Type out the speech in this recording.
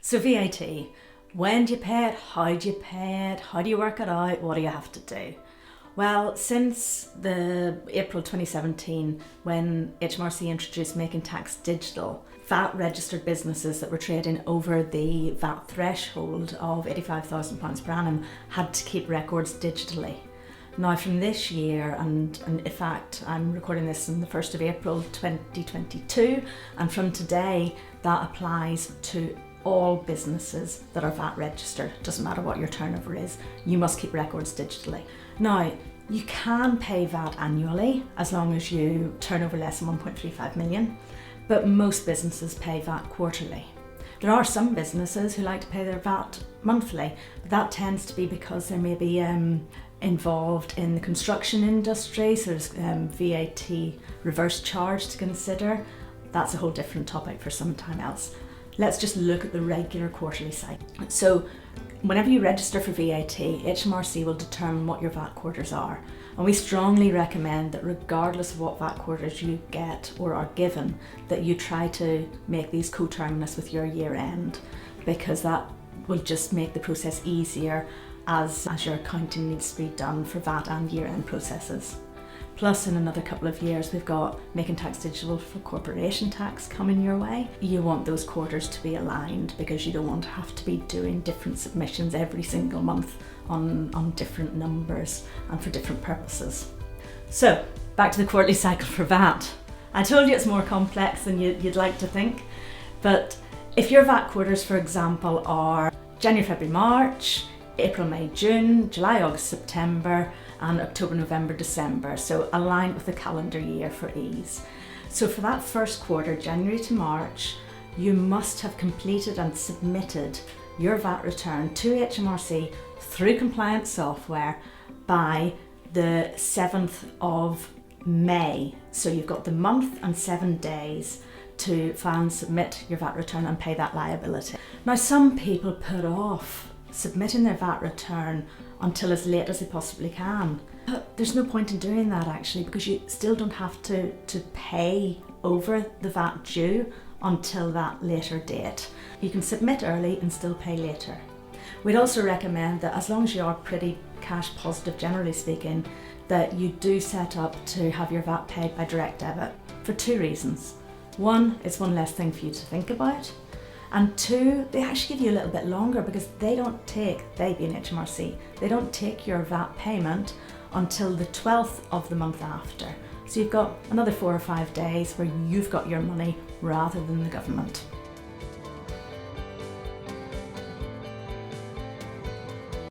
So VAT, when do you pay it? How do you pay it? How do you work it out? What do you have to do? Well, since the April 2017, when HMRC introduced Making Tax Digital, VAT registered businesses that were trading over the VAT threshold of £85,000 per annum had to keep records digitally. Now from this year, and in fact I'm recording this on the 1st of April 2022, and from today that applies to all businesses that are VAT registered. Doesn't matter what your turnover is, you must keep records digitally. Now, you can pay VAT annually as long as you turn over less than 1.35 million, but most businesses pay VAT quarterly. There are some businesses who like to pay their VAT monthly, but that tends to be because they may be involved in the construction industry, so there's VAT reverse charge to consider. That's a whole different topic for some time else. Let's just look at the regular quarterly cycle. So whenever you register for VAT, HMRC will determine what your VAT quarters are. And we strongly recommend that regardless of what VAT quarters you get or are given, that you try to make these coterminous with your year end, because that will just make the process easier as your accounting needs to be done for VAT and year end processes. Plus, in another couple of years, we've got Making Tax Digital for corporation tax coming your way. You want those quarters to be aligned because you don't want to have to be doing different submissions every single month on different numbers and for different purposes. So, back to the quarterly cycle for VAT. I told you it's more complex than you'd like to think, but if your VAT quarters, for example, are January, February, March, April, May, June, July, August, September, and October, November, December, so aligned with the calendar year for ease. So for that first quarter, January to March, you must have completed and submitted your VAT return to HMRC through compliance software by the 7th of May. So you've got the month and 7 days to file and submit your VAT return and pay that liability. Now, some people put off submitting their VAT return until as late as they possibly can. But there's no point in doing that actually, because you still don't have to pay over the VAT due until that later date. You can submit early and still pay later. We'd also recommend that as long as you are pretty cash positive, generally speaking, that you do set up to have your VAT paid by direct debit for two reasons. One, it's one less thing for you to think about. And two, they actually give you a little bit longer because they being HMRC, they don't take your VAT payment until the 12th of the month after. So you've got another 4 or 5 days where you've got your money rather than the government.